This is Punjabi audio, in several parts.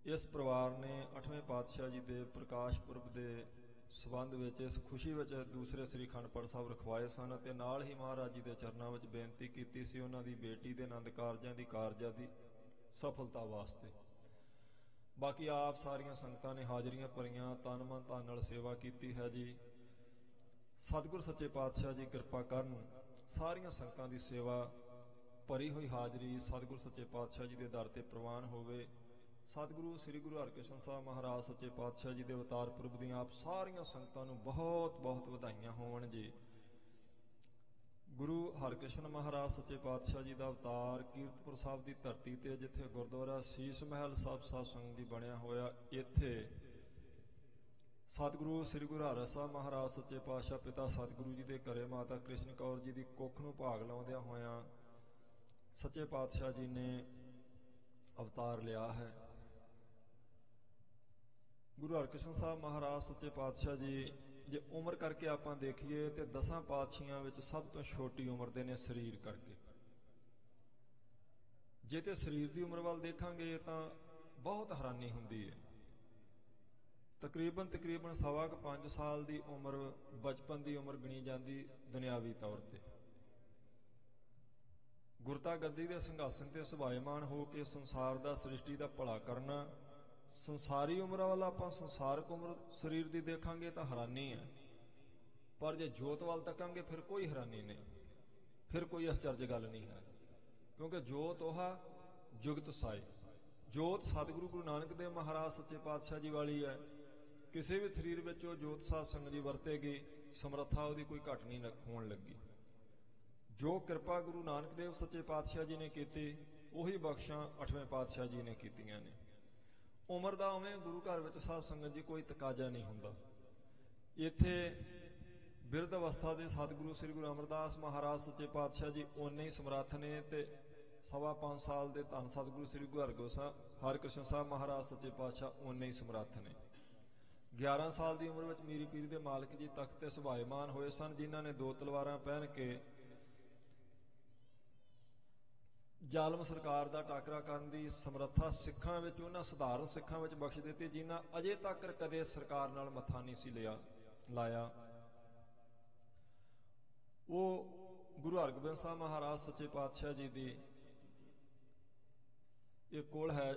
इस परिवार ने 8वें पातशाह जी के प्रकाश पुरब के संबंध में इस खुशी में दूसरे श्री अखंड पाठ साहब रखवाए सन ते नाल ही महाराज जी के चरणों में बेनती की सी उन्हां दी बेटी के आनंद कारजां की कारजा की सफलता वास्ते। बाकी आप सारिया संगतां ने हाजरियां भरियां तन मन धन नाल सेवा की है जी। सतगुर सच्चे पातशाह जी कृपा करन सारिया संगतां की सेवा भरी हुई हाजरी सतगुर सच्चे पातशाह जी के दर ते प्रवान होवे। सतगुरु श्री गुरु हरकृष्ण साहब महाराज सच्चे पातशाह जी के अवतार पुरब दी आप सारिया संगतां नूं बहुत बहुत वधाइयां होवन जी। गुरु हरकृष्ण महाराज सच्चे पातशाह जी का अवतार कीरतपुर साहब की धरती ते जिथे गुरुद्वारा शीश महल साहब सत्संग जी बनया होया इत्थे सतगुरु श्री गुरु हरकृष्ण साहब महाराज सच्चे पातशाह पिता सतगुरु जी के घरे माता कृष्ण कौर जी की कुख नूं भाग लाउंदियां होया सच्चे पातशाह जी ने अवतार लिया है। गुरु हरकृष्ण साहब महाराज सच्चे पातशाह जी जे उम्र करके आप देखिए तो 10 पातशाहियां विच सब तो छोटी उम्र दे ने शरीर करके। जे ते शरीर की उम्र वाल देखांगे तो बहुत हैरानी हुंदी है। तकरीबन 5.25 साल की उम्र बचपन की उम्र गिनी जाती दुनियावी तौर पर। गुरता गद्दी के संघासन से सुभायमान हो के संसार का सृष्टि का भला करना संसारी उम्र वाला आप संसारक उम्र शरीर की देखांगे तो हैरानी है, पर जे जोत वाल तकांगे फिर कोई हैरानी नहीं, फिर कोई आश्चर्य गल नहीं है। क्योंकि जोत वह जुगत साई जोत सतगुरु गुरु नानक देव महाराज सच्चे पातशाह जी वाली है। किसी भी शरीर में जोत सत्संग जी वरतेगी समर्था उसकी कोई घट नहीं होने लगी। जो कृपा गुरु नानक देव सच्चे पातशाह जी ने की उही बख्शा 8वें पातशाह जी ने कीतियां ने। उम्र का उवें गुरु घर में साध संगत जी कोई तकाजा नहीं हुंदा। इत्थे बिरध अवस्था के सतगुरु श्री गुरु अमरदास महाराज सच्चे पातशाह जी उन्ने ही समर्थ ने ते 5.25 साल के धन सतगुरु श्री गुरु हरकृष्ण साहब महाराज सच्चे पातशाह उन्ने ही समर्थ ने। 11 साल की उम्र में मीरी पीरी के मालक जी तख्त ते सुभायमान होए सन, जिन्हों ने 2 तलवारां पहन के जालम सरकार का टाकरा करने की समर्था सिखां विच उन्हां सधारण सिखां विच बख्श दी जिन्हां अजे तक कदे सरकार नाल मत्था नहीं सी लाया। वो गुरु हरगोबिंद साहब महाराज सच्चे पातशाह जी की एक कोल है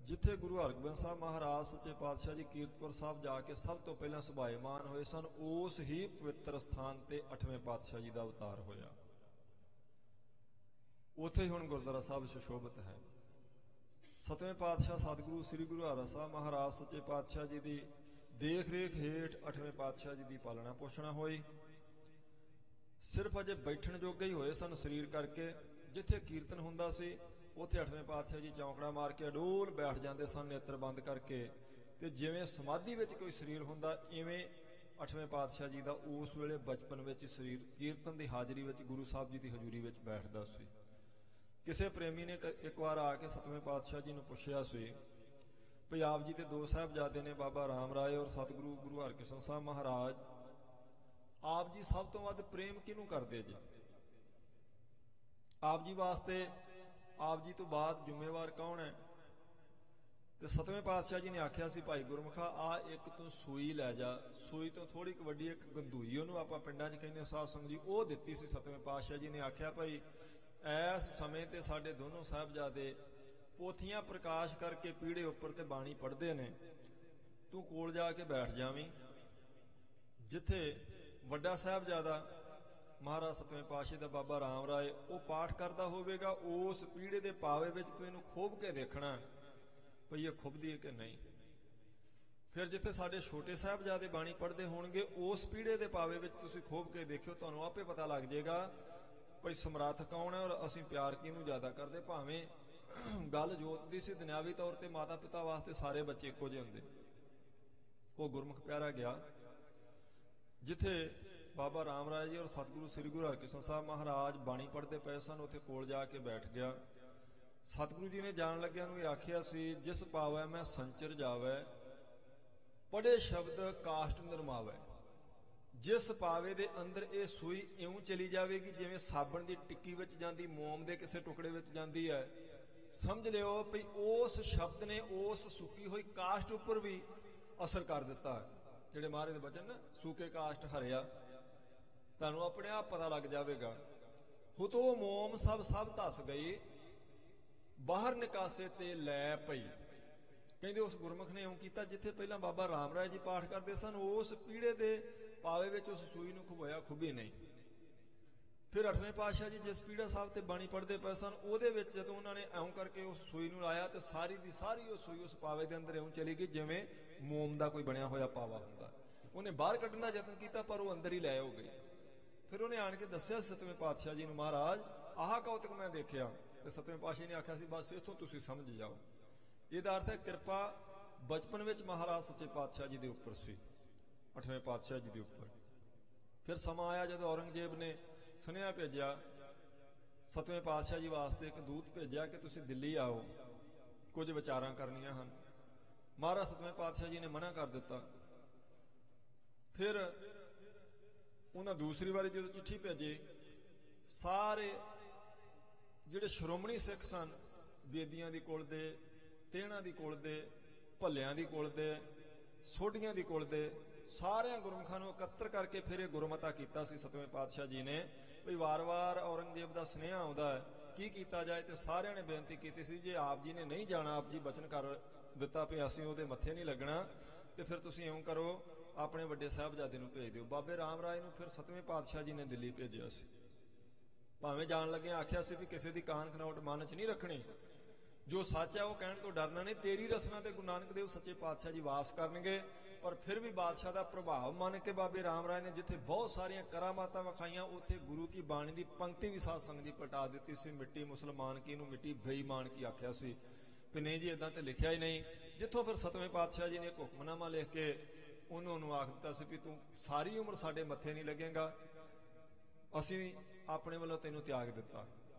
जिथे गुरु हरगोबिंद साहब महाराज सच्चे पातशाह जी कीरतपुर साहब जाके सब तो पहला सुभायमान होए सन। उस ही पवित्र स्थान ते 8वें पातशाह जी का अवतार होया। उत्थे ही हुण गुरुद्वारा साहब सुशोभित है। 7वें पातशाह सतगुरु श्री गुरु हरकृष्ण साहब महाराज सच्चे पातशाह जी की देख रेख हेठ 8वें पातशाह जी की पालना पोषणा हुई। सिर्फ अजे बैठण जोगे ही होए सन शरीर करके। जिथे कीर्तन हुंदा सी उत्थे 8वें पातशाह जी चौंकड़ा मार के अडोल बैठ जाते सन नेत्र बंद करके। ते जिवें समाधि विच कोई शरीर हुंदा इवें 8वें पातशाह जी का उस वेले बचपन विच शरीर कीर्तन की हाजरी विच गुरु साहब जी की हजूरी विच बैठदा सी। किसी प्रेमी ने एक बार आके 7वें पातशाह जी ने पूछा सी भई आप जी के 2 साहबजादे ने बाबा राम राय और सतगुरु गुरु हरकृष्ण साहब महाराज, आप जी सब तो वध प्रेम किनू करते जी? आप जी वास्ते आप जी तो बाद जिम्मेवार कौन है? तो 7वें पातशाह जी ने आख्या सी भाई गुरमुखा आ एक तू सूई लै जा। सूई तो थोड़ी वड्डी एक गंदूई उन्होंने आप पिंडां च कहने साध संगत जी वो दित्ती सी 7वें पातशाह जी ने। आख्या भाई इस समय ते साडे दोनों साहबजादे पोथियां प्रकाश करके पीढ़े उपर ते बाणी पढ़ते ने, तू कोल जाके बैठ जावीं। जिथे वड्डा साहबजादा महाराज 7वें पातशाह दा बाबा राम राय वो पाठ करता होवेगा, उस पीढ़े के पावे विच तू इहनूं खोब के देखना भई ये खुबदी है कि नहीं। फिर जिथे साडे छोटे साहबजादे बाणी पढ़ते होणगे उस पीढ़े के पावे विच तुसीं खोब के देखियो, तुहानूं आपे पता लग जाएगा भाई समर्थ कौन है और असीं प्यार किहनूं ज़्यादा करते। भावें गल जोत दी सी दुनियावी तौर पर माता पिता वास्ते सारे बच्चे इक्को जिहे हुंदे। वो गुरमुख प्यारा गया जिथे बाबा राम राय जी और सतगुरु श्री गुरु हरकृष्ण साहब महाराज बाणी पढ़ते पे सन, उत्थे कोल जाके बैठ गया। सतगुरु जी ने जान लग्या नूं आखिया सी जिस पावै मैं संचर जावै, पढ़े शब्द काष्ट निरमावै। जिस पावे दे अंदर ये सूई इउं चली जाएगी जिवें साबण की टिक्की विच जांदी मोम दे किसी टुकड़े विच जांदी है, समझ लियो भी उस शब्द ने उस सुकी हुई कास्ट उपर भी असर कर दिता है। ਜਿਹੜੇ ਮਹਾਰਾਜ ਦੇ ਬਚਨ ਨਾ सूके कास्ट हरिया, ਤੁਹਾਨੂੰ अपने आप पता लग जाएगा। हुतो मोम सब धस गई, बाहर निकासे ते लै पई। ਕਹਿੰਦੇ ਉਸ ਗੁਰਮੁਖ ਨੇ ਇਉਂ ਕੀਤਾ ਜਿੱਥੇ ਪਹਿਲਾਂ ਬਾਬਾ ਰਾਮ ਰਾਏ ਜੀ ਪਾਠ ਕਰਦੇ ਸਨ, ਉਸ ਪੀੜੇ ਦੇ ਪਾਵੇ ਵਿੱਚ ਉਸ ਸੂਈ ਨੂੰ ਖੁਬੋਇਆ ਖੁਬੀ ਨਹੀਂ। ਫਿਰ 8ਵੇਂ ਪਾਤਸ਼ਾਹ ਜੀ ਜਿਸ ਪੀੜਾ ਸਾਹਿਬ ਤੇ ਬਾਣੀ ਪੜ੍ਹਦੇ ਪਏ ਸਨ, ਉਹਦੇ ਵਿੱਚ ਜਦੋਂ ਉਹਨਾਂ ਨੇ ਇਉਂ ਕਰਕੇ ਉਸ ਸੂਈ ਨੂੰ ਲਾਇਆ ਤੇ ਸਾਰੀ ਦੀ ਸਾਰੀ ਉਹ ਸੂਈ ਉਸ ਪਾਵੇ ਦੇ ਅੰਦਰ ਇਉਂ ਚਲੀ ਗਈ ਜਿਵੇਂ ਮੋਮ ਦਾ ਕੋਈ ਬਣਿਆ ਹੋਇਆ ਪਾਵਾ ਹੁੰਦਾ। ਉਹਨੇ ਬਾਹਰ ਕੱਢਣ ਦਾ ਯਤਨ ਕੀਤਾ ਪਰ ਉਹ ਅੰਦਰ ਹੀ ਲੈ ਹੋ ਗਈ। ਫਿਰ ਉਹਨੇ ਆਣ ਕੇ ਦੱਸਿਆ 7ਵੇਂ ਪਾਤਸ਼ਾਹ ਜੀ ਨੂੰ, ਮਹਾਰਾਜ ਆਹ ਕੌਤਕ ਮੈਂ ਦੇਖਿਆ। ਤੇ 7ਵੇਂ ਪਾਤਸ਼ਾਹ ਨੇ ਆਖਿਆ ਸੀ ਬਸ ਇੱਥੋਂ ਤੁਸੀਂ ਸਮਝ ਜਾਓ। ਇਹਦਾ ਅਰਥ ਹੈ ਕਿਰਪਾ ਬਚਪਨ ਵਿੱਚ ਮਹਾਰਾਜ ਸੱਚੇ ਪਾਤਸ਼ਾਹ ਜੀ ਦੇ ਉੱਪਰ ਸੀ, 8ਵੇਂ ਪਾਤਸ਼ਾਹ ਜੀ ਦੇ ਉੱਪਰ। ਫਿਰ ਸਮਾਂ ਆਇਆ ਜਦੋਂ ਔਰੰਗਜ਼ੇਬ ਨੇ ਸੁਨੇਹਾ ਭੇਜਿਆ 7ਵੇਂ ਪਾਤਸ਼ਾਹ ਜੀ ਵਾਸਤੇ, ਇੱਕ ਦੂਤ ਭੇਜਿਆ ਕਿ ਤੁਸੀਂ ਦਿੱਲੀ ਆਓ, ਕੁਝ ਵਿਚਾਰਾਂ ਕਰਨੀਆਂ ਹਨ। ਮਹਾਰਾਜ 7ਵੇਂ ਪਾਤਸ਼ਾਹ ਜੀ ਨੇ ਮਨਾ ਕਰ ਦਿੱਤਾ। ਫਿਰ ਉਹਨਾਂ ਦੂਸਰੀ ਵਾਰੀ ਜਦੋਂ ਚਿੱਠੀ ਭੇਜੀ, ਸਾਰੇ ਜਿਹੜੇ ਸ਼੍ਰੋਮਣੀ ਸਿੱਖ ਸਨ, ਬੇਦੀਆਂ ਦੀ ਕੁਲ ਦੇ, ਤੇਹਣਾ ਦੀ ਕੁਲ ਦੇ, ਭੱਲਿਆਂ ਦੀ ਕੁਲ ਦੇ, ਸੋਢੀਆਂ ਦੀ ਕੁਲ ਦੇ ਸਾਰਿਆਂ ਗੁਰਮੁਖਾਂ ਨੂੰ ਇਕੱਤਰ ਕਰਕੇ ਫਿਰ ਇਹ ਗੁਰਮਤਾ ਕੀਤਾ ਸੀ 7ਵੇਂ ਪਾਤਸ਼ਾਹ ਜੀ ਨੇ ਵੀ ਵਾਰ-ਵਾਰ ਔਰੰਗਜ਼ੇਬ ਦਾ ਸੁਨੇਹਾ ਆਉਂਦਾ ਹੈ, ਕੀ ਕੀਤਾ ਜਾਏ। ਤੇ ਸਾਰਿਆਂ ਨੇ ਬੇਨਤੀ ਕੀਤੀ ਸੀ ਜੇ ਆਪ ਜੀ ਨੇ ਨਹੀਂ ਜਾਣਾ, ਆਪ ਜੀ ਬਚਨ ਕਰ ਦਿੱਤਾ ਵੀ ਅਸੀਂ ਉਹਦੇ ਮੱਥੇ ਨਹੀਂ ਲੱਗਣਾ, ਤੇ ਫਿਰ ਤੁਸੀਂ ਇਉਂ ਕਰੋ ਆਪਣੇ ਵੱਡੇ ਸਾਹਿਬਜ਼ਾਦੇ ਨੂੰ ਭੇਜ ਦਿਓ। ਬਾਬੇ ਰਾਮ ਰਾਏ ਨੂੰ ਫਿਰ 7ਵੇਂ ਪਾਤਸ਼ਾਹ ਜੀ ਨੇ ਦਿੱਲੀ ਭੇਜਿਆ ਸੀ। ਭਾਵੇਂ ਜਾਣ ਲੱਗੇ ਆਖਿਆ ਸੀ ਵੀ ਕਿਸੇ ਦੀ ਕਾਨ ਖਨੌਟ ਮਨ 'ਚ ਨਹੀਂ ਰੱਖਣੀ, ਜੋ ਸੱਚ ਹੈ ਉਹ ਕਹਿਣ ਤੋਂ ਡਰਨਾ ਨਹੀਂ। ਤੇਰੀ ਰਸਨਾ ਤੇ ਗੁਰੂ ਨਾਨਕ ਦੇਵ ਸੱਚੇ ਪਾਤਸ਼ਾਹ ਜੀ ਵਾਸ ਕਰਨਗੇ। ਪਰ ਫਿਰ ਵੀ ਬਾਦਸ਼ਾਹ ਦਾ ਪ੍ਰਭਾਵ ਮੰਨ ਕੇ ਬਾਬੇ ਰਾਮ ਰਾਏ ਨੇ ਜਿੱਥੇ ਬਹੁਤ ਸਾਰੀਆਂ ਕਰਾਮਾਤਾਂ ਵਿਖਾਈਆਂ, ਉੱਥੇ ਗੁਰੂ ਕੀ ਬਾਣੀ ਦੀ ਪੰਕਤੀ ਵੀ ਸਾਧ ਸੰਗਤ ਦੀ ਪਲਟਾ ਦਿੱਤੀ ਸੀ, ਮਿੱਟੀ ਮੁਸਲਮਾਨ ਕੀ ਨੂੰ ਮਿੱਟੀ ਬੇਈਮਾਨ ਕੀ ਆਖਿਆ ਸੀ ਵੀ ਨਹੀਂ ਜੀ ਇਦਾਂ ਤੇ ਲਿਖਿਆ ਹੀ ਨਹੀਂ। ਜਿੱਥੋਂ ਫਿਰ 7ਵੇਂ ਪਾਤਸ਼ਾਹ ਜੀ ਨੇ ਇੱਕ ਹੁਕਮਨਾਮਾ ਲਿਖ ਕੇ ਉਹਨੂੰ ਆਖ ਦਿੱਤਾ ਸੀ ਵੀ ਤੂੰ ਸਾਰੀ ਉਮਰ ਸਾਡੇ ਮੱਥੇ ਨਹੀਂ ਲੱਗੇਗਾ, ਅਸੀਂ ਆਪਣੇ ਵੱਲੋਂ ਤੈਨੂੰ ਤਿਆਗ ਦਿੱਤਾ।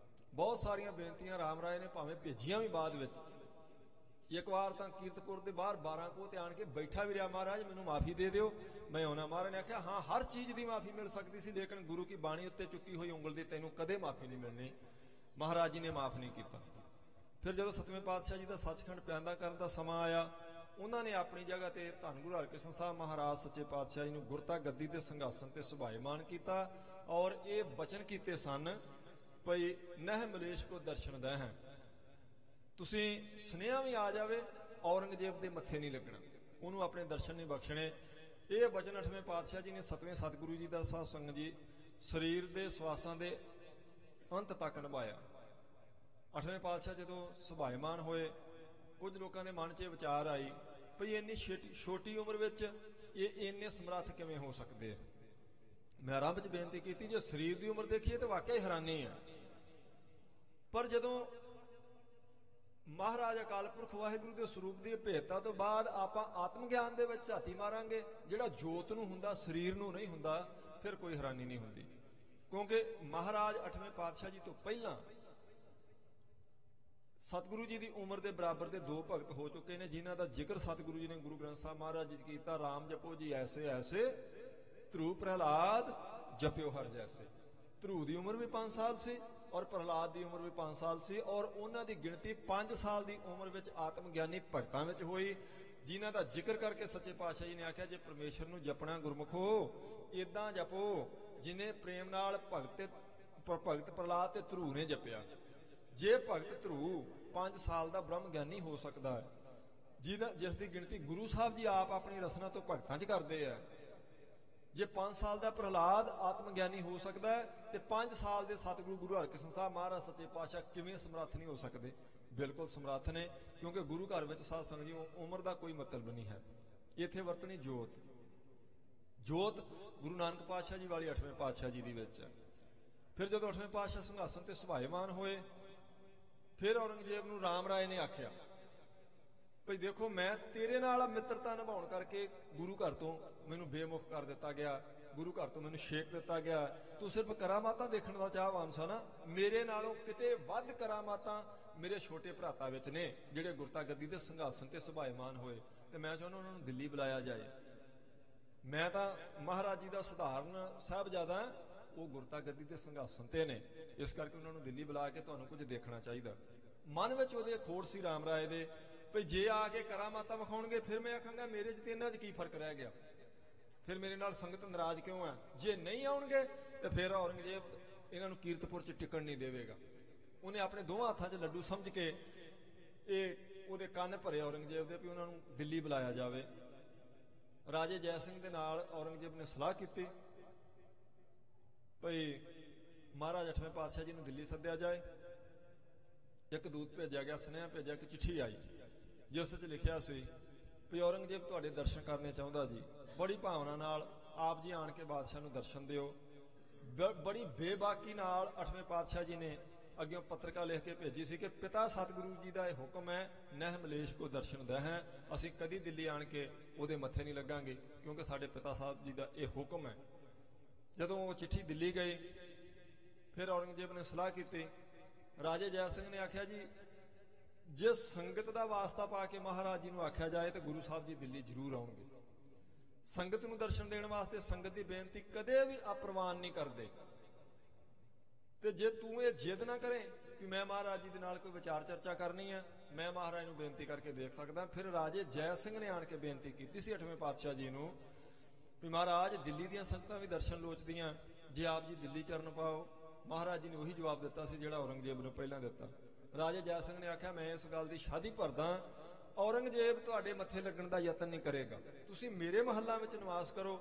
ਬਹੁਤ ਸਾਰੀਆਂ ਬੇਨਤੀਆਂ ਰਾਮ ਰਾਏ ਨੇ ਭਾਵੇਂ ਭੇਜੀਆਂ ਵੀ ਬਾਅਦ ਵਿੱਚ। ਇੱਕ ਵਾਰ ਤਾਂ ਕੀਰਤਪੁਰ ਦੇ ਬਾਹਰ 12 ਕੋਹ ਤੇ ਆਣ ਕੇ ਬੈਠਾ ਵੀ ਰਿਹਾ, ਮਹਾਰਾਜ ਮੈਨੂੰ ਮਾਫੀ ਦੇ ਦਿਓ, ਮੈਂ ਆਉਣਾ। ਮਹਾਰਾਜ ਨੇ ਆਖਿਆ ਹਾਂ ਹਰ ਚੀਜ਼ ਦੀ ਮਾਫੀ ਮਿਲ ਸਕਦੀ ਸੀ, ਲੇਕਿਨ ਗੁਰੂ ਕੀ ਬਾਣੀ ਉੱਤੇ ਚੁੱਕੀ ਹੋਈ ਉਂਗਲ ਦੀ ਤੈਨੂੰ ਕਦੇ ਮਾਫੀ ਨਹੀਂ ਮਿਲਣੀ। ਮਹਾਰਾਜ ਜੀ ਨੇ ਮਾਫ ਨਹੀਂ ਕੀਤਾ। ਫਿਰ ਜਦੋਂ 7ਵੇਂ ਪਾਤਸ਼ਾਹ ਜੀ ਦਾ ਸੱਚਖੰਡ ਪਿਆਂਦਾ ਕਰਨ ਦਾ ਸਮਾਂ ਆਇਆ, ਉਹਨਾਂ ਨੇ ਆਪਣੀ ਜਗ੍ਹਾ ਤੇ ਧੰਨ ਗੁਰੂ ਹਰਕ੍ਰਿਸ਼ਨ ਸਾਹਿਬ ਮਹਾਰਾਜ ਸੱਚੇ ਪਾਤਸ਼ਾਹ ਜੀ ਨੂੰ ਗੁਰਤਾ ਗੱਦੀ ਤੇ ਸਿੰਘਾਸਨ ਤੇ ਸੁਭਾਇਮਾਨ ਕੀਤਾ ਔਰ ਇਹ ਬਚਨ ਕੀਤੇ ਸਨ ਭਈ ਨਹਿ ਮਲੇਸ਼ ਕੋ ਦਰਸ਼ਨ ਦੇ ਹੈ, ਤੁਸੀਂ ਸੁਨੇਹਾ ਵੀ ਆ ਜਾਵੇ ਔਰੰਗਜ਼ੇਬ ਦੇ ਮੱਥੇ ਨਹੀਂ ਲੱਗਣਾ, ਉਹਨੂੰ ਆਪਣੇ ਦਰਸ਼ਨ ਨਹੀਂ ਬਖਸ਼ਣੇ। ਇਹ ਬਚਨ 8ਵੇਂ ਪਾਤਸ਼ਾਹ ਜੀ ਨੇ 7ਵੇਂ ਸਤਿਗੁਰੂ ਜੀ ਦਾ ਸਾਧ ਸੰਗਤ ਜੀ ਸਰੀਰ ਦੇ ਸਵਾਸਾਂ ਦੇ ਅੰਤ ਤੱਕ ਨਿਭਾਇਆ। 8ਵੇਂ ਪਾਤਸ਼ਾਹ ਜਦੋਂ ਸੁਭਾਇਮਾਨ ਹੋਏ, ਕੁਝ ਲੋਕਾਂ ਦੇ ਮਨ 'ਚ ਇਹ ਵਿਚਾਰ ਆਈ ਭਈ ਇੰਨੀ ਛੋਟੀ ਉਮਰ ਵਿੱਚ ਇਹ ਇੰਨੇ ਸਮਰੱਥ ਕਿਵੇਂ ਹੋ ਸਕਦੇ ਆ। ਮੈਂ ਆਰੰਭ 'ਚ ਬੇਨਤੀ ਕੀਤੀ ਜੇ ਸਰੀਰ ਦੀ ਉਮਰ ਦੇਖੀਏ ਤਾਂ ਵਾਕਿਆ ਹੀ ਹੈਰਾਨੀ ਹੈ, ਪਰ ਜਦੋਂ ਮਹਾਰਾਜ ਅਕਾਲ ਪੁਰਖ ਵਾਹਿਗੁਰੂ ਦੇ ਸਰੂਪ ਦੀ ਭੇਟਤਾ ਤੋਂ ਬਾਅਦ ਆਪਾਂ ਆਤਮ ਗਿਆਨ ਦੇ ਵਿੱਚ ਝਾਤੀ ਮਾਰਾਂਗੇ, ਜਿਹੜਾ ਜੋਤ ਨੂੰ ਹੁੰਦਾ ਸਰੀਰ ਨੂੰ ਨਹੀਂ ਹੁੰਦਾ, ਫਿਰ ਕੋਈ ਹੈਰਾਨੀ ਨਹੀਂ ਹੁੰਦੀ। ਕਿਉਂਕਿ ਮਹਾਰਾਜ 8ਵੇਂ ਪਾਤਸ਼ਾਹ ਜੀ ਤੋਂ ਪਹਿਲਾਂ ਸਤਿਗੁਰੂ ਜੀ ਦੀ ਉਮਰ ਦੇ ਬਰਾਬਰ ਦੇ 2 ਭਗਤ ਹੋ ਚੁੱਕੇ ਨੇ, ਜਿਨ੍ਹਾਂ ਦਾ ਜ਼ਿਕਰ ਸਤਿਗੁਰੂ ਜੀ ਨੇ ਗੁਰੂ ਗ੍ਰੰਥ ਸਾਹਿਬ ਮਹਾਰਾਜ ਜੀ ਕੀਤਾ। ਰਾਮ ਜਪੋ ਜੀ ਐਸੇ ਐਸੇ, ਧਰੂ ਪ੍ਰਹਲਾਦ ਜਪਿਓ ਹਰ ਜੈਸੇ। ਧਰੂ ਦੀ ਉਮਰ ਵੀ 5 ਸਾਲ ਸੀ ਔਰ ਪ੍ਰਹਲਾਦ ਦੀ ਉਮਰ ਵੀ 5 ਸਾਲ ਸੀ, ਔਰ ਉਹਨਾਂ ਦੀ ਗਿਣਤੀ 5 ਸਾਲ ਦੀ ਉਮਰ ਵਿੱਚ ਆਤਮ ਗਿਆਨੀ ਭਗਤਾਂ ਵਿੱਚ ਹੋਈ, ਜਿਨ੍ਹਾਂ ਦਾ ਜ਼ਿਕਰ ਕਰਕੇ ਸੱਚੇ ਪਾਤਸ਼ਾਹ ਜੀ ਨੇ ਆਖਿਆ ਜੇ ਪਰਮੇਸ਼ਰ ਨੂੰ ਜਪਣਾ ਗੁਰਮੁਖੋ ਇਦਾਂ ਜਪੋ ਜਿਨੇ ਪ੍ਰੇਮ ਨਾਲ ਭਗਤ ਪ੍ਰਹਲਾਦ ਤੇ ਧਰੂ ਨੇ ਜਪਿਆ। ਜੇ ਭਗਤ ਧਰੂ 5 ਸਾਲ ਦਾ ਬ੍ਰਹਮ ਗਿਆਨੀ ਹੋ ਸਕਦਾ ਹੈ, ਜਿਸ ਦੀ ਗਿਣਤੀ ਗੁਰੂ ਸਾਹਿਬ ਜੀ ਆਪ ਆਪਣੀ ਰਸਨਾ ਤੋਂ ਭਗਤਾਂ 'ਚ ਕਰਦੇ ਆ, ਜੇ 5 ਸਾਲ ਦਾ ਪ੍ਰਹਲਾਦ ਆਤਮ ਗਿਆਨੀ ਹੋ ਸਕਦਾ ਹੈ ਤੇ 5 ਸਾਲ ਦੇ ਸਤਿਗੁਰੂ ਗੁਰੂ ਹਰਕ੍ਰਿਸ਼ਨ ਸਾਹਿਬ ਮਹਾਰਾਜ ਸੱਚੇ ਪਾਤਸ਼ਾਹ ਕਿਵੇਂ ਸਮਰੱਥ ਨਹੀਂ ਹੋ ਸਕਦੇ? ਬਿਲਕੁਲ ਸਮਰੱਥ ਨੇ, ਕਿਉਂਕਿ ਗੁਰੂ ਘਰ ਵਿੱਚ ਸਾਧ ਸੰਗਤ ਜੀ ਉਮਰ ਦਾ ਕੋਈ ਮਤਲਬ ਨਹੀਂ ਹੈ। ਇੱਥੇ ਵਰਤਣੀ ਜੋਤ। ਜੋਤ ਗੁਰੂ ਨਾਨਕ ਪਾਤਸ਼ਾਹ ਜੀ ਵਾਲੀ 8ਵੇਂ ਪਾਤਸ਼ਾਹ ਜੀ ਦੀ ਵਿੱਚ ਹੈ। ਫਿਰ ਜਦੋਂ 8ਵੇਂ ਪਾਤਸ਼ਾਹ ਸਿੰਘਾਸਨ ਤੇ ਸੁਭਾਇਮਾਨ ਹੋਏ, ਫਿਰ ਔਰੰਗਜ਼ੇਬ ਨੂੰ ਰਾਮ ਰਾਏ ਨੇ ਆਖਿਆ ਭਈ ਦੇਖੋ ਮੈਂ ਤੇਰੇ ਨਾਲ ਮਿੱਤਰਤਾ ਨਿਭਾਉਣ ਕਰਕੇ ਗੁਰੂ ਘਰ ਤੋਂ ਮੈਨੂੰ ਬੇਮੁਖ ਕਰ ਦਿੱਤਾ ਗਿਆ, ਗੁਰੂ ਘਰ ਤੋਂ ਮੈਨੂੰ ਛੇਕ ਦਿੱਤਾ ਗਿਆ। ਤੂੰ ਸਿਰਫ ਕਰਾਮਾਤਾਂ ਦੇਖਣ ਦਾ ਚਾਹਵਾਨ ਸੀ ਨਾ, ਮੇਰੇ ਨਾਲੋਂ ਕਿਤੇ ਵੱਧ ਕਰਾਮਾਤਾਂ ਮੇਰੇ ਛੋਟੇ ਭਰਾਤਾ ਵਿੱਚ ਨੇ ਜਿਹੜੇ ਗੁਰਤਾ ਗੱਦੀ ਦੇ ਸਿੰਘਾਸਨ ਤੇ ਸੁਭਾਇਮਾਨ ਹੋਏ, ਤੇ ਮੈਂ ਚਾਹੁੰਦਾ ਉਹਨਾਂ ਨੂੰ ਦਿੱਲੀ ਬੁਲਾਇਆ ਜਾਏ। ਮੈਂ ਤਾਂ ਮਹਾਰਾਜ ਜੀ ਦਾ ਸਧਾਰਨ ਸਾਹਿਬਜ਼ਾਦਾ, ਉਹ ਗੁਰਤਾ ਗੱਦੀ ਦੇ ਸਿੰਘਾਸਨ ਤੇ ਨੇ, ਇਸ ਕਰਕੇ ਉਹਨਾਂ ਨੂੰ ਦਿੱਲੀ ਬੁਲਾ ਕੇ ਤੁਹਾਨੂੰ ਕੁਝ ਦੇਖਣਾ ਚਾਹੀਦਾ। मन में ਉਹਦੇ ਖੋੜ ਸੀ ਰਾਮ ਰਾਏ ਦੇ ਭਈ ਜੇ ਆ ਕੇ ਕਰਾਮਾਤਾਂ ਵਿਖਾਉਣਗੇ ਫਿਰ ਮੈਂ ਆਖਾਂਗਾ ਮੇਰੇ 'ਚ ਤੇ ਇਹਨਾਂ 'ਚ ਕੀ ਫਰਕ ਰਹਿ ਗਿਆ, ਫਿਰ ਮੇਰੇ ਨਾਲ ਸੰਗਤ ਨਾਰਾਜ਼ ਕਿਉਂ ਹੈ। ਜੇ ਨਹੀਂ ਆਉਣਗੇ ਤੇ ਫਿਰ ਔਰੰਗਜ਼ੇਬ ਇਹਨਾਂ ਨੂੰ ਕੀਰਤਪੁਰ 'ਚ ਟਿਕਣ ਨਹੀਂ ਦੇਵੇਗਾ। ਉਹਨੇ ਆਪਣੇ ਦੋਵਾਂ ਹੱਥਾਂ 'ਚ ਲੱਡੂ ਸਮਝ ਕੇ ਇਹ ਉਹਦੇ ਕੰਨ ਭਰੇ ਔਰੰਗਜ਼ੇਬ ਦੇ ਵੀ ਉਹਨਾਂ ਨੂੰ ਦਿੱਲੀ ਬੁਲਾਇਆ ਜਾਵੇ। ਰਾਜੇ ਜੈ ਸਿੰਘ ਦੇ ਨਾਲ ਔਰੰਗਜ਼ੇਬ ਨੇ ਸਲਾਹ ਕੀਤੀ ਭਈ ਮਹਾਰਾਜ 8ਵੇਂ ਪਾਤਸ਼ਾਹ ਜੀ ਨੂੰ ਦਿੱਲੀ ਸੱਦਿਆ ਜਾਏ। ਇੱਕ ਦੂਤ ਭੇਜਿਆ ਗਿਆ, ਸੁਨੇਹਾ ਭੇਜਿਆ ਕਿ ਚਿੱਠੀ ਆਈ ਜਿਸ ਵਿੱਚ ਲਿਖਿਆ ਸੀ ਵੀ ਔਰੰਗਜ਼ੇਬ ਤੁਹਾਡੇ ਦਰਸ਼ਨ ਕਰਨੇ ਚਾਹੁੰਦਾ ਜੀ, ਬੜੀ ਭਾਵਨਾ ਨਾਲ ਆਪ ਜੀ ਆਣ ਕੇ ਬਾਦਸ਼ਾਹ ਨੂੰ ਦਰਸ਼ਨ ਦਿਓ। ਬੜੀ ਬੇਬਾਕੀ ਨਾਲ 8ਵੇਂ ਪਾਤਸ਼ਾਹ ਜੀ ਨੇ ਅੱਗੇ ਪੱਤਰਕਾ ਲਿਖ ਕੇ ਭੇਜੀ ਸੀ ਕਿ ਪਿਤਾ ਸਤਿਗੁਰੂ ਜੀ ਦਾ ਇਹ ਹੁਕਮ ਹੈ, ਨਹਿ ਮਲੇਸ਼ ਕੋ ਦਰਸ਼ਨ ਦਹਿ ਹੈ, ਅਸੀਂ ਕਦੀ ਦਿੱਲੀ ਆਣ ਕੇ ਉਹਦੇ ਮੱਥੇ ਨਹੀਂ ਲੱਗਾਂਗੇ ਕਿਉਂਕਿ ਸਾਡੇ ਪਿਤਾ ਸਾਹਿਬ ਜੀ ਦਾ ਇਹ ਹੁਕਮ ਹੈ। ਜਦੋਂ ਉਹ ਚਿੱਠੀ ਦਿੱਲੀ ਗਈ ਫਿਰ ਔਰੰਗਜ਼ੇਬ ਨੇ ਸਲਾਹ ਕੀਤੀ। ਰਾਜੇ ਜੈ ਸਿੰਘ ਨੇ ਆਖਿਆ ਜੀ ਜੇ ਸੰਗਤ ਦਾ ਵਾਸਤਾ ਪਾ ਕੇ ਮਹਾਰਾਜ ਜੀ ਨੂੰ ਆਖਿਆ ਜਾਏ ਤਾਂ ਗੁਰੂ ਸਾਹਿਬ ਜੀ ਦਿੱਲੀ ਜ਼ਰੂਰ ਆਉਣਗੇ। ਸੰਗਤ ਨੂੰ ਦਰਸ਼ਨ ਦੇਣ ਵਾਸਤੇ ਸੰਗਤ ਦੀ ਬੇਨਤੀ ਕਦੇ ਵੀ ਅਪਰਵਾਨ ਨਹੀਂ ਕਰਦੇ। ਤੇ ਜੇ ਤੂੰ ਇਹ ਜਿੱਦ ਨਾ ਕਰੇ ਕਿ ਮੈਂ ਮਹਾਰਾਜ ਜੀ ਦੇ ਨਾਲ ਕੋਈ ਵਿਚਾਰ ਚਰਚਾ ਕਰਨੀ ਹੈ, ਮੈਂ ਮਹਾਰਾਜ ਨੂੰ ਬੇਨਤੀ ਕਰਕੇ ਦੇਖ ਸਕਦਾ। ਫਿਰ ਰਾਜੇ ਜੈ ਸਿੰਘ ਨੇ ਆਣ ਕੇ ਬੇਨਤੀ ਕੀਤੀ ਸੀ 8ਵੇਂ ਪਾਤਸ਼ਾਹ ਜੀ ਨੂੰ ਵੀ ਮਹਾਰਾਜ ਦਿੱਲੀ ਦੀਆਂ ਸੰਗਤਾਂ ਵੀ ਦਰਸ਼ਨ ਲੋਚਦੀਆਂ, ਜੇ ਆਪ ਜੀ ਦਿੱਲੀ ਚਰਨ ਪਾਓ। ਮਹਾਰਾਜ ਜੀ ਨੇ ਉਹੀ ਜਵਾਬ ਦਿੱਤਾ ਸੀ ਜਿਹੜਾ ਔਰੰਗਜ਼ੇਬ ਨੂੰ ਪਹਿਲਾਂ ਦਿੱਤਾ। ਰਾਜੇ ਜੈ ਸਿੰਘ ਨੇ ਆਖਿਆ ਮੈਂ ਇਸ ਗੱਲ ਦੀ ਸ਼ਾਦੀ ਭਰਦਾ, ਔਰੰਗਜ਼ੇਬ ਤੁਹਾਡੇ ਮੱਥੇ ਲੱਗਣ ਦਾ ਯਤਨ ਨਹੀਂ ਕਰੇਗਾ, ਤੁਸੀਂ ਮੇਰੇ ਮਹੱਲਾਂ ਵਿੱਚ ਨਿਵਾਸ ਕਰੋ,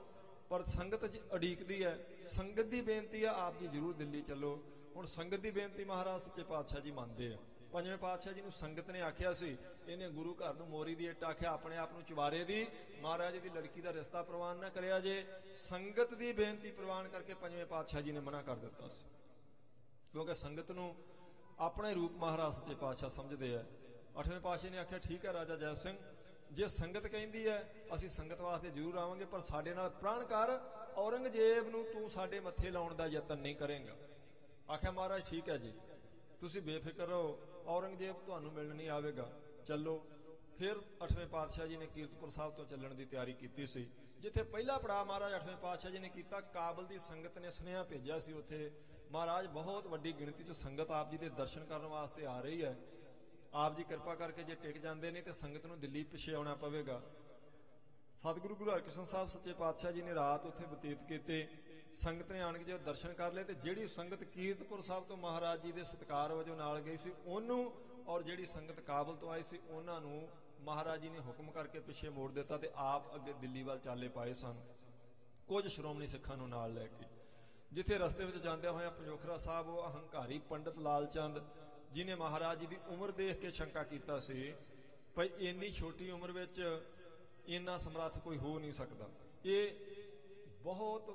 ਪਰ ਸੰਗਤ ਚ ਅੜੀਕਦੀ ਹੈ, ਸੰਗਤ ਦੀ ਬੇਨਤੀ ਆ ਆਪ ਜੀ ਜ਼ਰੂਰ ਦਿੱਲੀ ਚੱਲੋ। ਹੁਣ ਸੰਗਤ ਦੀ ਬੇਨਤੀ ਮਹਾਰਾਜ ਸੱਚੇ ਪਾਤਸ਼ਾਹ ਜੀ ਮੰਨਦੇ ਆ। 5ਵੇਂ ਪਾਤਸ਼ਾਹ ਜੀ ਨੂੰ ਸੰਗਤ ਨੇ ਆਖਿਆ ਸੀ, ਇਹਨੇ ਗੁਰੂ ਘਰ ਨੂੰ ਮੋਰੀ ਦੀ ਇੱਟ ਆਖਿਆ, ਆਪਣੇ ਆਪ ਨੂੰ ਚੁਬਾਰੇ ਦੀ, ਮਹਾਰਾਜ ਦੀ ਲੜਕੀ ਦਾ ਰਿਸ਼ਤਾ ਪ੍ਰਵਾਨ ਨਾ ਕਰਿਆ ਜੇ। ਸੰਗਤ ਦੀ ਬੇਨਤੀ ਪ੍ਰਵਾਨ ਕਰਕੇ 5ਵੇਂ ਪਾਤਸ਼ਾਹ ਜੀ ਨੇ ਮਨਾ ਕਰ ਦਿੱਤਾ ਸੀ ਕਿਉਂਕਿ ਸੰਗਤ ਨੂੰ ਆਪਣੇ ਰੂਪ ਮਹਾਰਾਜ ਸੱਚੇ ਪਾਤਸ਼ਾਹ ਸਮਝਦੇ ਆ। 8ਵੇਂ ਪਾਤਸ਼ਾਹ ਨੇ ਆਖਿਆ ਠੀਕ ਹੈ ਰਾਜਾ ਜੈ ਸਿੰਘ, ਜੇ ਸੰਗਤ ਕਹਿੰਦੀ ਹੈ ਅਸੀਂ ਸੰਗਤ ਵਾਸਤੇ ਜ਼ਰੂਰ ਆਵਾਂਗੇ, ਪਰ ਸਾਡੇ ਨਾਲ ਪ੍ਰਣ ਕਰ ਔਰੰਗਜ਼ੇਬ ਨੂੰ ਤੂੰ ਸਾਡੇ ਮੱਥੇ ਲਾਉਣ ਦਾ ਯਤਨ ਨਹੀਂ ਕਰੇਗਾ। ਆਖਿਆ ਮਹਾਰਾਜ ਠੀਕ ਹੈ ਜੀ, ਤੁਸੀਂ ਬੇਫਿਕਰ ਰਹੋ, ਔਰੰਗਜ਼ੇਬ ਤੁਹਾਨੂੰ ਮਿਲਣ ਨਹੀਂ ਆਵੇਗਾ, ਚੱਲੋ। ਫਿਰ 8ਵੇਂ ਪਾਤਸ਼ਾਹ ਜੀ ਨੇ ਕੀਰਤਪੁਰ ਸਾਹਿਬ ਤੋਂ ਚੱਲਣ ਦੀ ਤਿਆਰੀ ਕੀਤੀ ਸੀ। ਜਿੱਥੇ ਪਹਿਲਾ ਪੜਾਅ ਮਹਾਰਾਜ 8ਵੇਂ ਪਾਤਸ਼ਾਹ ਜੀ ਨੇ ਕੀਤਾ, ਕਾਬਲ ਦੀ ਸੰਗਤ ਨੇ ਸੁਨੇਹਾ ਭੇਜਿਆ ਸੀ ਉੱਥੇ ਮਹਾਰਾਜ ਬਹੁਤ ਵੱਡੀ ਗਿਣਤੀ 'ਚ ਸੰਗਤ ਆਪ ਜੀ ਦੇ ਦਰਸ਼ਨ ਕਰਨ ਵਾਸਤੇ ਆ ਰਹੀ ਹੈ, ਆਪ ਜੀ ਕਿਰਪਾ ਕਰਕੇ ਜੇ ਟਿਕ ਜਾਂਦੇ ਨੇ ਤੇ ਸੰਗਤ ਨੂੰ ਦਿੱਲੀ ਪਿੱਛੇ ਆਉਣਾ ਪਵੇਗਾ। ਸਤਿਗੁਰੂ ਗੁਰੂ ਹਰਕ੍ਰਿਸ਼ਨ ਸਾਹਿਬ ਸੱਚੇ ਪਾਤਸ਼ਾਹ ਜੀ ਨੇ ਰਾਤ ਉੱਥੇ ਬਤੀਤ ਕੀਤੇ। ਸੰਗਤ ਨੇ ਆਣ ਕੇ ਜੇ ਦਰਸ਼ਨ ਕਰ ਲਏ ਤੇ ਜਿਹੜੀ ਸੰਗਤ ਕੀਰਤਪੁਰ ਸਾਹਿਬ ਤੋਂ ਮਹਾਰਾਜ ਜੀ ਦੇ ਸਤਿਕਾਰ ਵਜੋਂ ਨਾਲ ਗਈ ਸੀ ਉਹਨੂੰ, ਔਰ ਜਿਹੜੀ ਸੰਗਤ ਕਾਬਲ ਤੋਂ ਆਈ ਸੀ ਉਹਨਾਂ ਨੂੰ ਮਹਾਰਾਜ ਜੀ ਨੇ ਹੁਕਮ ਕਰਕੇ ਪਿੱਛੇ ਮੋੜ ਦਿੱਤਾ ਤੇ ਆਪ ਅੱਗੇ ਦਿੱਲੀ ਵੱਲ ਚਾਲੇ ਪਾਏ ਸਨ, ਕੁਝ ਸ਼੍ਰੋਮਣੀ ਸਿੱਖਾਂ ਨੂੰ ਨਾਲ ਲੈ ਕੇ। ਜਿੱਥੇ ਰਸਤੇ ਵਿੱਚ ਜਾਂਦਿਆਂ ਹੋਇਆਂ ਪੰਜੋਖਰਾ ਸਾਹਿਬ ਉਹ ਅਹੰਕਾਰੀ ਪੰਡਤ ਲਾਲ ਚੰਦ ਜਿਹਨੇ ਮਹਾਰਾਜ ਜੀ ਦੀ ਉਮਰ ਦੇਖ ਕੇ ਸ਼ੰਕਾ ਕੀਤਾ ਸੀ ਭਾਈ ਇੰਨੀ ਛੋਟੀ ਉਮਰ ਵਿੱਚ ਇੰਨਾ ਸਮਰੱਥ ਕੋਈ ਹੋ ਨਹੀਂ ਸਕਦਾ। ਇਹ ਬਹੁਤ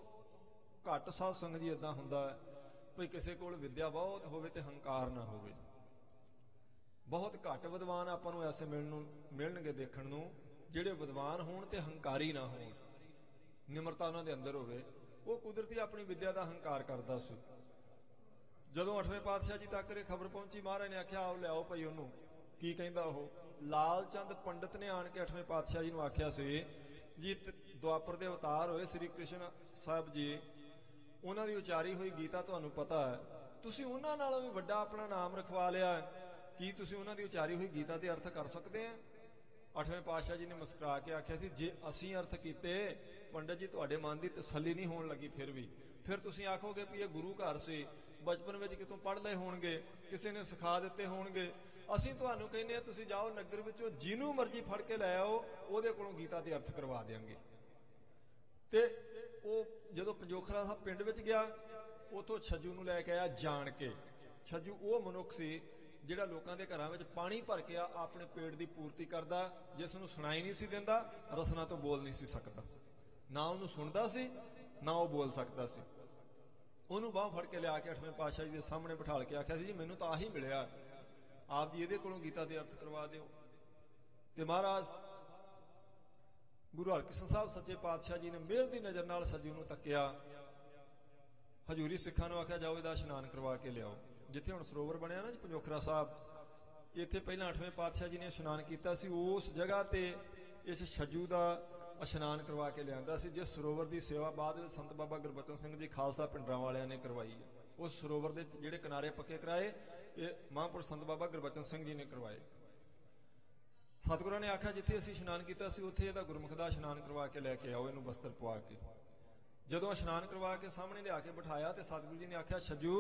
ਘੱਟ ਸਾਧ ਸੰਗਤ ਜੀ ਇਦਾਂ ਹੁੰਦਾ ਹੈ ਭਈ ਕਿਸੇ ਕੋਲ ਵਿਦਿਆ ਬਹੁਤ ਹੋਵੇ ਤੇ ਹੰਕਾਰ ਨਾ ਹੋਵੇ। ਬਹੁਤ ਘੱਟ ਵਿਦਵਾਨ ਆਪਾਂ ਨੂੰ ਐਸੇ ਮਿਲਣਗੇ ਦੇਖਣ ਨੂੰ ਜਿਹੜੇ ਵਿਦਵਾਨ ਹੋਣ ਤੇ ਹੰਕਾਰੀ ਨਾ ਹੋਣ, ਨਿਮਰਤਾ ਉਹਨਾਂ ਦੇ ਅੰਦਰ ਹੋਵੇ। ਉਹ ਕੁਦਰਤੀ ਆਪਣੀ ਵਿਦਿਆ ਦਾ ਹੰਕਾਰ ਕਰਦਾ ਸੀ। ਜਦੋਂ 8ਵੇਂ ਪਾਤਸ਼ਾਹ ਜੀ ਤੱਕ ਇਹ ਖਬਰ ਪਹੁੰਚੀ, ਮਹਾਰਾਜ ਨੇ ਆਖਿਆ ਆਓ ਲਿਆਓ ਭਾਈ ਉਹਨੂੰ। ਕੀ ਕਹਿੰਦਾ ਉਹ? ਲਾਲ ਚੰਦ ਪੰਡਤ ਨੇ ਆਣ ਕੇ 8ਵੇਂ ਪਾਤਸ਼ਾਹ ਜੀ ਨੂੰ ਆਖਿਆ ਸੀ ਜੀ ਦੁਆਪਰ ਦੇ ਅਵਤਾਰ ਹੋਏ ਸ੍ਰੀ ਕ੍ਰਿਸ਼ਨ ਸਾਹਿਬ ਜੀ, ਉਹਨਾਂ ਦੀ ਉਚਾਰੀ ਹੋਈ ਗੀਤਾ ਤੁਹਾਨੂੰ ਪਤਾ ਹੈ, ਤੁਸੀਂ ਉਹਨਾਂ ਨਾਲੋਂ ਵੀ ਵੱਡਾ ਆਪਣਾ ਨਾਮ ਰਖਵਾ ਲਿਆ, ਕੀ ਤੁਸੀਂ ਉਹਨਾਂ ਦੀ ਉਚਾਰੀ ਹੋਈ ਗੀਤਾ ਦੇ ਅਰਥ ਕਰ ਸਕਦੇ ਆ? 8ਵੇਂ ਪਾਤਸ਼ਾਹ ਜੀ ਨੇ ਮੁਸਕਰਾ ਕੇ ਆਖਿਆ ਸੀ ਜੇ ਅਸੀਂ ਅਰਥ ਕੀਤੇ ਪੰਡਤ ਜੀ ਤੁਹਾਡੇ ਮਨ ਦੀ ਤਸੱਲੀ ਨਹੀਂ ਹੋਣ ਲੱਗੀ, ਫਿਰ ਤੁਸੀਂ ਆਖੋਗੇ ਵੀ ਇਹ ਗੁਰੂ ਘਰ ਸੀ, ਬਚਪਨ ਵਿੱਚ ਕਿਤੋਂ ਪੜ੍ਹ ਲਏ ਹੋਣਗੇ, ਕਿਸੇ ਨੇ ਸਿਖਾ ਦਿੱਤੇ ਹੋਣਗੇ। ਅਸੀਂ ਤੁਹਾਨੂੰ ਕਹਿੰਦੇ ਆ ਤੁਸੀਂ ਜਾਓ ਨਗਰ ਵਿੱਚੋਂ ਜਿਹਨੂੰ ਮਰਜ਼ੀ ਫੜ ਕੇ ਲੈ ਆਓ, ਉਹਦੇ ਕੋਲੋਂ ਗੀਤਾ ਦੇ ਅਰਥ ਕਰਵਾ ਦਿਆਂਗੇ। ਤੇ ਉਹ ਜਦੋਂ ਪੰਜੋਖਰਾ ਸਾਹਿਬ ਪਿੰਡ ਵਿੱਚ ਗਿਆ, ਉਥੋਂ ਛੱਜੂ ਨੂੰ ਲੈ ਕੇ ਆਇਆ ਜਾਣ ਕੇ। ਛੱਜੂ ਉਹ ਮਨੁੱਖ ਸੀ ਜਿਹੜਾ ਲੋਕਾਂ ਦੇ ਘਰਾਂ ਵਿੱਚ ਪਾਣੀ ਭਰ ਕੇ ਆਪਣੇ ਪੇਟ ਦੀ ਪੂਰਤੀ ਕਰਦਾ, ਜਿਸ ਨੂੰ ਸੁਣਾਈ ਨਹੀਂ ਸੀ ਦਿੰਦਾ, ਰਸਨਾ ਤੋਂ ਬੋਲ ਨਹੀਂ ਸੀ ਸਕਦਾ, ਨਾ ਉਹਨੂੰ ਸੁਣਦਾ ਸੀ ਨਾ ਉਹ ਬੋਲ ਸਕਦਾ ਸੀ। ਉਹਨੂੰ ਬਾਂਹ ਫੜ ਕੇ ਲਿਆ ਕੇ 8ਵੇਂ ਪਾਤਸ਼ਾਹ ਜੀ ਦੇ ਸਾਹਮਣੇ ਬਿਠਾਲ ਕੇ ਆਖਿਆ ਸੀ ਜੀ ਮੈਨੂੰ ਤਾਂ ਆਹੀ ਮਿਲਿਆ, ਆਪ ਜੀ ਇਹਦੇ ਕੋਲੋਂ ਗੀਤਾ ਦੇ ਅਰਥ ਕਰਵਾ ਦਿਓ। ਤੇ ਮਹਾਰਾਜ ਗੁਰੂ ਹਰਕ੍ਰਿਸ਼ਨ ਸਾਹਿਬ ਸੱਚੇ ਪਾਤਸ਼ਾਹ ਜੀ ਨੇ ਮਿਹਰ ਦੀ ਨਜ਼ਰ ਨਾਲ ਸੱਜੂ ਨੂੰ ਤੱਕਿਆ, ਹਜੂਰੀ ਸਿੱਖਾਂ ਨੂੰ ਆਖਿਆ ਜਾਓ ਇਹਦਾ ਇਸ਼ਨਾਨ ਕਰਵਾ ਕੇ ਲਿਆਓ। ਜਿੱਥੇ ਹੁਣ ਸਰੋਵਰ ਬਣਿਆ ਨਾ ਜੀ ਪੰਜੋਖਰਾ ਸਾਹਿਬ, ਇੱਥੇ ਪਹਿਲਾਂ 8ਵੇਂ ਪਾਤਸ਼ਾਹ ਜੀ ਨੇ ਇਸ਼ਨਾਨ ਕੀਤਾ ਸੀ, ਉਸ ਜਗ੍ਹਾ ਤੇ ਇਸ ਛੱਜੂ ਦਾ ਇਸ਼ਨਾਨ ਕਰਵਾ ਕੇ ਲਿਆਂਦਾ ਸੀ, ਜਿਸ ਸਰੋਵਰ ਦੀ ਸੇਵਾ ਬਾਅਦ ਵਿੱਚ ਸੰਤ ਬਾਬਾ ਗੁਰਬਚਨ ਸਿੰਘ ਜੀ ਖਾਲਸਾ ਪਿੰਡਰਾਂ ਵਾਲਿਆਂ ਨੇ ਕਰਵਾਈ ਹੈ। ਉਸ ਸਰੋਵਰ ਦੇ ਜਿਹੜੇ ਕਿਨਾਰੇ ਪੱਕੇ ਕਰਾਏ ये महापुरुष संत बाबा गुरबचन सिंह जी ने करवाए। सतगुਰਾਂ ने आख्या जिथे असीं इशनान किया उत्थे इहदा गुरमुख दा इशनान करवा के लैके आओ, इहनूं बस्तर पवा के। जदों इशनान करवा के सामने लिया के बिठाया तो सतगुरु जी ने आख्या छज्जू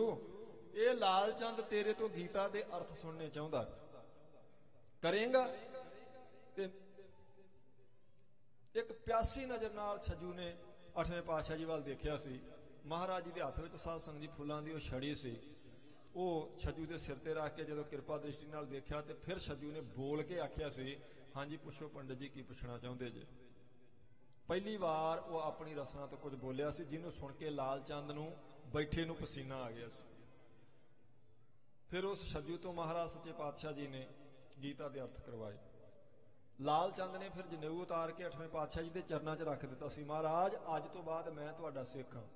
ये लाल चंद तेरे तो गीता दे अर्थ सुनने चाहुंदा, करेगा? एक प्यासी नज़र नाल छज्जू ने 8वें पातशाह जी वाल देखिया सी। महाराज जी के हत्थ विच साध संगत जी फुलां दी ओह छड़ी सी, वो छज्जू के सिर ते रख के जदों किरपा दृष्टि नाल देखिया तो फिर छज्जू ने बोल के आख्या सी, हाँ जी पुछो पंडित जी की पुछना चाहुंदे जे। पहली बार वो अपनी रसना तो कुछ बोलिया सी, जिन्हों सुन के लाल चंद नूं बैठे नूं पसीना आ गया सी। फिर उस छज्जू तो महाराज सच्चे पातशाह जी ने गीता के अर्थ करवाए। लाल चंद ने फिर जनेऊ उतार के 8वें पातशाह जी के चरणों च रख दिता सी, महाराज अज तो बाद मैं तुहाडा सिख हाँ,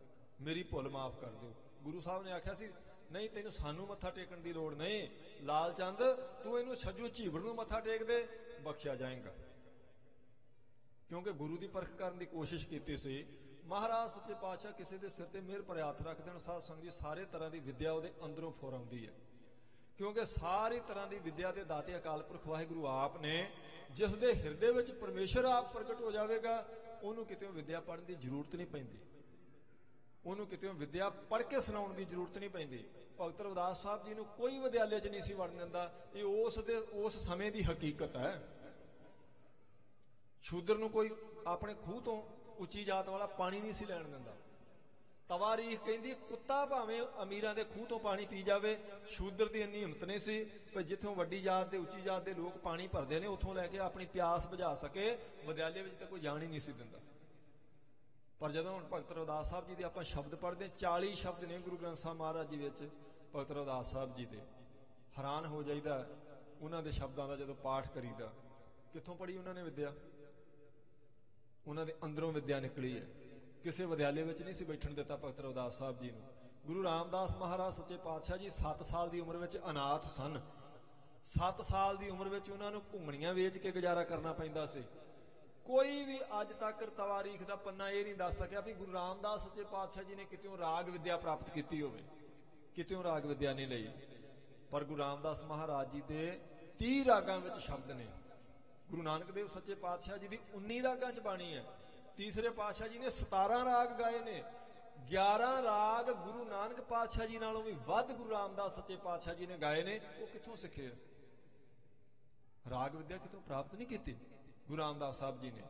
मेरी भुल माफ कर दो। गुरु साहब ने आख्या सी नहीं तेनों सानू मत्था टेकण की लोड़ नहीं, लाल चंद तू इनू छज्जू झीवड़ नूं मत्था टेक दे, बख्शिया जाएगा। क्योंकि गुरु की परख करने की कोशिश की सी। महाराज सच्चे पातशाह किसी के सिर पर मेहर भरे हथ रख देण, साध संगत जी सारे तरह की विद्या वो अंदरों फुर आउंदी है। क्योंकि सारी तरह की विद्या के दाते अकाल पुरख वाहिगुरु आप ने, जिस दे हिरदे विच परमेश्वर आप प्रगट हो जाएगा, उन्होंने कितों विद्या पढ़ने की जरूरत नहीं पैंदी, उन्होंने कितों विद्या पढ़ के सुनाउण की जरूरत नहीं पैंदी। भगत रविदास साहब जी नूं कोई विद्यालय च नहीं सी वड़न दिंदा, ये उस समय की हकीकत है। शूद्र नूं कोई अपने खूह तो उच्ची जात वाला पानी नहीं सी लैण दिंदा। तवारीख कहती कुत्ता भावें अमीरां दे खूह तो पानी पी जावे, शूद्र की इन्नी हिम्मत नहीं सी कि जिथों वड्डी जात दे उच्ची जात दे लोग पानी भरते हैं उत्थों लैके अपनी प्यास बुझा सके, विद्यालय में तो कोई जान ही नहीं सी दिंदा। पर जदों हुण भगत रविदास साहब जी के आपां शब्द पढ़ते 40 शब्द ने गुरु ग्रंथ साहब महाराज जी विच भगत रविदास साहब जी दे, हैरान हो जाइदा उन्हां दे शब्दां दा जदों पाठ करीदा। कित्थों पढ़ी उन्होंने विद्या? उन्होंने अंदरों विद्या निकली है, किसी विद्यालय में नहीं सी बैठन दिता भगत रविदास साहब जी नूं। गुरु रामदास महाराज सच्चे पातशाह जी 7 साल की उम्र में अनाथ सन। 7 साल की उम्र में उन्होंने घुंगणियां वेच के गुजारा करना पैंदा सी। कोई भी अज तक तवारीख का पन्ना यह नहीं दस सकिया भी गुरु रामदास सच्चे पातशाह जी ने कितों राग विद्या प्राप्त की होवे, कितों राग विद्या नहीं लई। पर गुरु रामदास महाराज जी के 30 रागां विच शब्द ने। गुरु नानक देव सच्चे पातशाह जी की 19 रागां च बाणी है। तीसरे पातशाह जी ने 17 राग गाए ने। 11 राग गुरु नानक पातशाह जी नालों भी वध गुरु रामदास सच्चे पातशाह जी ने गाए ने। वो कित्थों सीखे? राग विद्या कितों प्राप्त नहीं की गुरु रामदास साहब जी ने।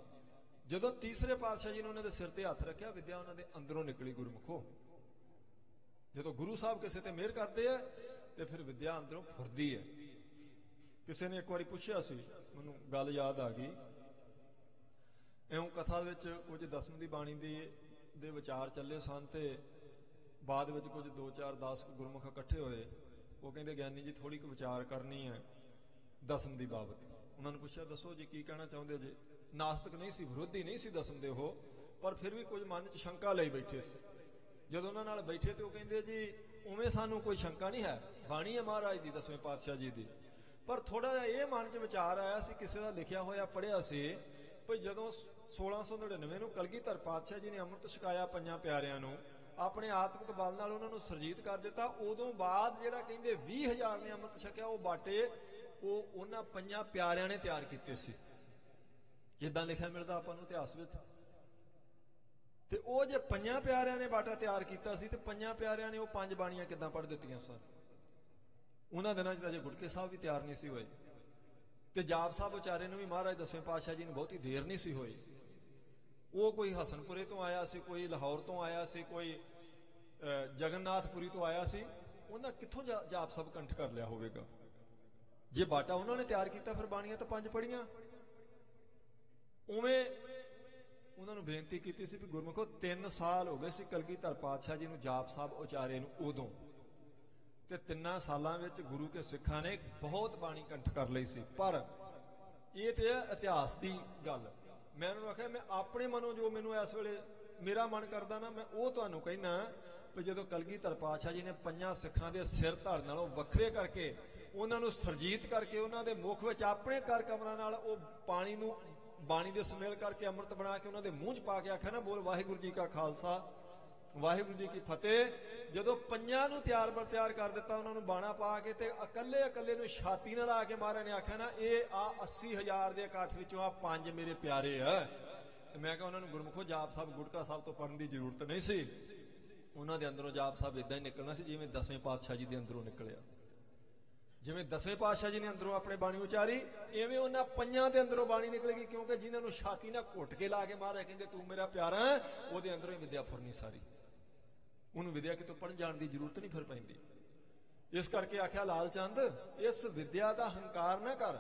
जदों तीसरे पातशाह जी ने उन्होंने सिर ते हथ रखा, विद्या उन्होंने अंदरों निकली गुरमुखो। जो गुरु साहब किसी ते मेहर करते हैं तो फिर विद्या अंदरों फुरदी है। किसी ने एक बार पूछा सी, मैनूं गल याद आ गई, इउं कथा विच कुछ दसवीं दी बाणी दे विचार चले सन ते बाद विच कुछ 2-4 10 गुरमुख इकट्ठे होए। वो कहंदे ज्ञानी जी थोड़ी को विचार करनी है दसम दी बाबत। उन्होंने पूछा दसो जी की कहना चाहुंदे जे? नास्तिक नहीं सी, विरोधी नहीं सी दसम दे हो, पर फिर भी कुछ मन च शंका लई बैठे सी। जदों उन्हां नाल बैठे तो कहंदे जी उवें सानूं कोई शंका नहीं है, बाणी है महाराज दी 10वें पातशाह जी दी। पर थोड़ा जिहा ये मन च विचार आया सी, किसी का लिखिया होया पढ़िया सी भाई जदों 1699 नूं कलगीधर पातशाह जी ने अमृत छकाया 5 प्यारिਆਂ नूं, अपने आत्मिक बल नाल उन्हां नूं सुरजीत कर दिता। उदों बाद जिहड़ा कहंदे 20,000 ने अमृत छकिया वो बाटे वो उन्हां 5 प्यारिਆਂ ने तैयार कीते सी। इदां लिखिया मिलदा आपां नूं इतिहास विच। ते वो जे 5 प्यारिਆਂ ने बाटा तैयार कीता सी ते 5 प्यारिਆਂ ने वो 5 बाणियां किदां पढ़ दित्तियां सन। उन्हां दिनां च अजे गुटके साहब भी तैयार नहीं सी होए ते जाप साहब उचारे नूं भी महाराज 10वें पातशाह जी ने बहुती देर नहीं सी होई। वो कोई हसनपुरे तो आया सी, कोई लाहौर तो आया सी, कोई जगन्नाथपुरी तो आया सी। उन्हां कित्थों जाप साहब कंठ कर लिया होवेगा? जे बाटा उन्होंने तैयार किया फिर बाणियां तो 5 पढ़ियां। उवें उन्होंने बेनती की सी भी गुरमुखो 3 साल हो गए सी कलगीधर पातशाह जी नूं जाप साहब उचारे नूं उदों, ते 3 सालां विच गुरु के सिखां ने बहुत बाणी कंठ कर लई सी। पर ये तो इतिहास की गल। मैं उन्होंने आख्या मैं अपने मनों जो मैनूं इस वेले मेरा मन करदा ना, मैं वो तुहानूं कहना भी जदों कलगीधर पातशाह जी ने 5 सिखां दे सिर धड़ नालों वखरे करके उन्हां नूं सरजीत करके उन्हां दे मुख विच अपने कर कमरां नाल वो पानी नूं बाणी दे समेल करके अमृत बना के उन्हां दे मूँह च पा के आख्या ना बोल वाहिगुरू जी का खालसा ਵਾਹਿਗੁਰੂ ਜੀ ਕੀ ਫਤਿਹ। ਜਦੋਂ ਪੰਜਾਂ ਨੂੰ ਤਿਆਰ ਬਰ ਤਿਆਰ ਕਰ ਦਿੱਤਾ, ਉਹਨਾਂ ਨੂੰ ਬਾਣਾ ਪਾ ਕੇ ਤੇ ਇਕੱਲੇ ਨੂੰ ਛਾਤੀ ਨਾਲ ਲਾ ਕੇ ਮਹਾਰਾਜ ਨੇ ਆਖਿਆ ਨਾ, ਇਹ ਆ 80,000 ਦੇ ਇਕੱਠ ਵਿੱਚੋਂ ਆ 5 ਮੇਰੇ ਪਿਆਰੇ ਆ। ਮੈਂ ਕਿਹਾ ਉਹਨਾਂ ਨੂੰ ਗੁਰਮੁਖੋ ਜਾਪ ਸਾਹਿਬ ਗੁਟਕਾ ਸਾਹਿਬ ਤੋਂ ਪੜ੍ਹਨ ਦੀ ਜ਼ਰੂਰਤ ਨਹੀਂ ਸੀ, ਉਹਨਾਂ ਦੇ ਅੰਦਰੋਂ ਜਾਪ ਸਾਹਿਬ ਇਦਾਂ ਹੀ ਨਿਕਲਣਾ ਸੀ ਜਿਵੇਂ 10ਵੇਂ ਪਾਤਸ਼ਾਹ ਜੀ ਦੇ ਅੰਦਰੋਂ ਨਿਕਲਿਆ। ਜਿਵੇਂ 10ਵੇਂ ਪਾਤਸ਼ਾਹ ਜੀ ਨੇ ਅੰਦਰੋਂ ਆਪਣੀ ਬਾਣੀ ਉਚਾਰੀ, ਇਵੇਂ ਉਹਨਾਂ ਪੰਜਾਂ ਦੇ ਅੰਦਰੋਂ ਬਾਣੀ ਨਿਕਲੇਗੀ, ਕਿਉਂਕਿ ਜਿਨ੍ਹਾਂ ਨੂੰ ਛਾਤੀ ਨਾਲ ਘੁੱਟ ਕੇ ਲਾ ਕੇ ਮਹਾਰਾਜ ਕਹਿੰਦੇ ਤੂੰ ਮੇਰਾ ਪਿਆਰਾ, ਉਹਦੇ ਅੰਦਰੋਂ ਹੀ ਵਿਦਿਆ ਫੁਰਨੀ ਸਾਰੀ। ਉਹਨੂੰ ਵਿਦਿਆ ਕਿਤੋਂ ਪੜ੍ਹਨ ਜਾਣ ਦੀ ਜ਼ਰੂਰਤ ਨਹੀਂ ਫਿਰ ਪੈਂਦੀ। ਇਸ ਕਰਕੇ ਆਖਿਆ ਲਾਲ ਚੰਦ, ਇਸ ਵਿਦਿਆ ਦਾ ਹੰਕਾਰ ਨਾ ਕਰ।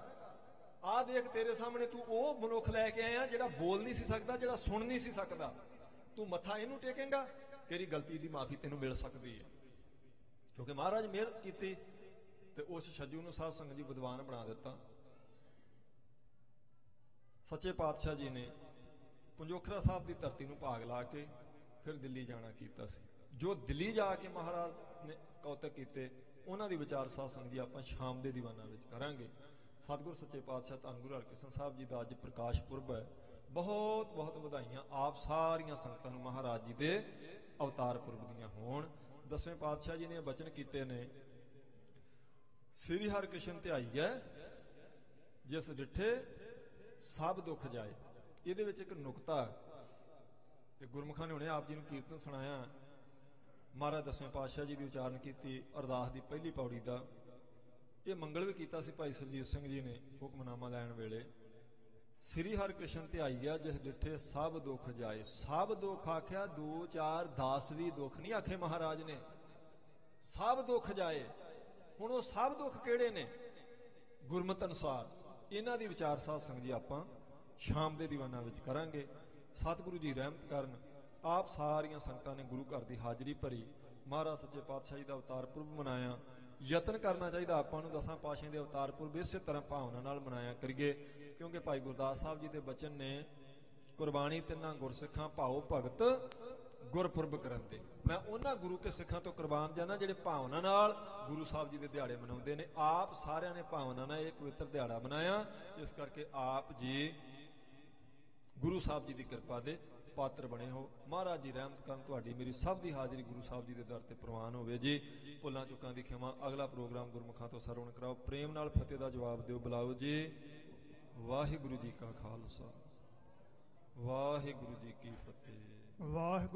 ਆਹ ਦੇਖ ਤੇਰੇ ਸਾਹਮਣੇ ਤੂੰ ਉਹ ਮਨੁੱਖ ਲੈ ਕੇ ਆਇਆ ਜਿਹੜਾ ਬੋਲ ਨਹੀਂ ਸੀ ਸਕਦਾ, ਜਿਹੜਾ ਸੁਣ ਨਹੀਂ ਸੀ ਸਕਦਾ। ਤੂੰ ਮੱਥਾ ਇਹਨੂੰ ਟੇਕੇਂਗਾ, ਤੇਰੀ ਗਲਤੀ ਦੀ ਮਾਫੀ ਤੈਨੂੰ ਮਿਲ ਸਕਦੀ ਹੈ। ਕਿਉਂਕਿ ਮਹਾਰਾਜ ਮਿਹਰ ਕੀਤੀ ਤੇ ਉਸ ਛੱਜੂ ਨੂੰ ਸਾਧ ਸੰਗਤ ਜੀ ਵਿਦਵਾਨ ਬਣਾ ਦਿੱਤਾ। ਸੱਚੇ ਪਾਤਸ਼ਾਹ ਜੀ ਨੇ ਪੰਜੋਖਰਾ ਸਾਹਿਬ ਦੀ ਧਰਤੀ ਨੂੰ ਭਾਗ ਲਾ ਕੇ ਫਿਰ ਦਿੱਲੀ ਜਾਣਾ ਕੀਤਾ ਸੀ। ਜੋ ਦਿੱਲੀ ਜਾ ਕੇ ਮਹਾਰਾਜ ਨੇ ਕੌਤਕ ਕੀਤੇ, ਉਹਨਾਂ ਦੀ ਵਿਚਾਰ ਸਾਧ ਸੰਗਤ ਜੀ ਆਪਾਂ ਸ਼ਾਮ ਦੇ ਦੀਵਾਨਾਂ ਵਿੱਚ ਕਰਾਂਗੇ। ਸਤਿਗੁਰ ਸੱਚੇ ਪਾਤਸ਼ਾਹ ਧੰਨ ਗੁਰੂ ਹਰਕ੍ਰਿਸ਼ਨ ਸਾਹਿਬ ਜੀ ਦਾ ਅੱਜ ਪ੍ਰਕਾਸ਼ ਪੁਰਬ ਹੈ। ਬਹੁਤ ਬਹੁਤ ਵਧਾਈਆਂ ਆਪ ਸਾਰੀਆਂ ਸੰਗਤਾਂ ਨੂੰ ਮਹਾਰਾਜ ਜੀ ਦੇ ਅਵਤਾਰ ਪੁਰਬ ਦੀਆਂ ਹੋਣ। 10ਵੇਂ ਪਾਤਸ਼ਾਹ ਜੀ ਨੇ ਬਚਨ ਕੀਤੇ ਨੇ, ਸ੍ਰੀ ਹਰਿਕ੍ਰਿਸ਼ਨ ਧਿਆਈ ਹੈ ਜਿਸ ਡਿਠੇ ਸਭ ਦੁੱਖ ਜਾਏ। ਇਹਦੇ ਵਿੱਚ ਇੱਕ ਨੁਕਤਾ, ਗੁਰਮੁਖਾਂ ਨੇ ਹੁਣੇ ਆਪ ਜੀ ਨੂੰ ਕੀਰਤਨ ਸੁਣਾਇਆ, ਮਹਾਰਾਜ 10ਵੇਂ ਪਾਤਸ਼ਾਹ ਜੀ ਦੀ ਉਚਾਰਨ ਕੀਤੀ ਅਰਦਾਸ ਦੀ ਪਹਿਲੀ ਪੌੜੀ ਦਾ। ਇਹ ਮੰਗਲ ਵੀ ਕੀਤਾ ਸੀ ਭਾਈ ਸਰਜੀਤ ਸਿੰਘ ਜੀ ਨੇ ਹੁਕਮਨਾਮਾ ਲੈਣ ਵੇਲੇ। ਸ੍ਰੀ ਹਰਿਕ੍ਰਿਸ਼ਨ ਧਿਆਈ ਹੈ ਜਿਸ ਡਿਠੇ ਸਭ ਦੁੱਖ ਜਾਏ। ਸਭ ਦੁੱਖ ਆਖਿਆ, 2 4 10 ਵੀ ਦੁੱਖ ਨਹੀਂ ਆਖੇ ਮਹਾਰਾਜ ਨੇ, ਸਭ ਦੁੱਖ ਜਾਏ। ਹੁਣ ਉਹ ਸਭ ਦੁੱਖ ਕਿਹੜੇ ਨੇ ਗੁਰਮਤ ਅਨੁਸਾਰ, ਇਹਨਾਂ ਦੀ ਵਿਚਾਰ ਸਾਧ ਸੰਗਤ ਜੀ ਆਪਾਂ ਸ਼ਾਮ ਦੇ ਦੀਵਾਨਾਂ ਵਿੱਚ ਕਰਾਂਗੇ। ਸਤਿਗੁਰੂ ਜੀ ਰਹਿਮਤ ਕਰਨ, ਆਪ ਸਾਰੀਆਂ ਸੰਗਤਾਂ ਨੇ ਗੁਰੂ ਘਰ ਦੀ ਹਾਜ਼ਰੀ ਭਰੀ, ਮਹਾਰਾਜ ਸੱਚੇ ਪਾਤਸ਼ਾਹ ਜੀ ਦਾ ਅਵਤਾਰ ਪੁਰਬ ਮਨਾਇਆ। ਯਤਨ ਕਰਨਾ ਚਾਹੀਦਾ ਆਪਾਂ ਨੂੰ 10 ਪਾਤਸ਼ਾਹਾਂ ਦੇ ਅਵਤਾਰ ਪੁਰਬ ਇਸੇ ਤਰ੍ਹਾਂ ਭਾਵਨਾ ਨਾਲ ਮਨਾਇਆ ਕਰੀਏ, ਕਿਉਂਕਿ ਭਾਈ ਗੁਰਦਾਸ ਸਾਹਿਬ ਜੀ ਦੇ ਬਚਨ ਨੇ, ਕੁਰਬਾਨੀ ਤਿੰਨਾਂ ਗੁਰਸਿੱਖਾਂ ਭਾਉ ਭਗਤ ਗੁਰਪੁਰਬ ਕਰਨ ਦੇ। ਮੈਂ ਉਹਨਾਂ ਗੁਰੂ ਕੇ ਸਿੱਖਾਂ ਤੋਂ ਕੁਰਬਾਨ ਜਾਣਾ ਜਿਹੜੇ ਭਾਵਨਾ ਨਾਲ ਗੁਰੂ ਸਾਹਿਬ ਜੀ ਦੇ ਦਿਹਾੜੇ ਮਨਾਉਂਦੇ ਨੇ। ਆਪ ਸਾਰਿਆਂ ਨੇ ਭਾਵਨਾ ਨਾਲ ਇਹ ਪਵਿੱਤਰ ਦਿਹਾੜਾ ਮਨਾਇਆ, ਇਸ ਕਰਕੇ ਆਪ ਜੀ ਗੁਰੂ ਸਾਹਿਬ ਜੀ ਦੀ ਕਿਰਪਾ ਦੇ ਪਾਤਰ ਬਣੇ ਹੋ। ਮਹਾਰਾਜ ਜੀ ਰਹਿਮਤ ਕਰਨ, ਤੁਹਾਡੀ ਮੇਰੀ ਸਭ ਦੀ ਹਾਜ਼ਰੀ ਗੁਰੂ ਸਾਹਿਬ ਜੀ ਦੇ ਦਰ ਤੇ ਪ੍ਰਵਾਨ ਹੋਵੇ ਜੀ। ਭੁੱਲਾਂ ਚੁੱਕਾਂ ਦੀ ਖਿਮਾ। ਅਗਲਾ ਪ੍ਰੋਗਰਾਮ ਗੁਰਮੁਖਾਂ ਤੋਂ ਸਰਵਣ ਕਰਾਓ। ਪ੍ਰੇਮ ਨਾਲ ਫਤਿਹ ਦਾ ਜਵਾਬ ਦਿਓ, ਬੁਲਾਓ ਜੀ। ਵਾਹਿਗੁਰੂ ਜੀ ਕਾ ਖਾਲਸਾ, ਵਾਹਿਗੁਰੂ ਜੀ ਕੀ ਫਤਿਹ। ਵਾਹਿਗੁਰੂ।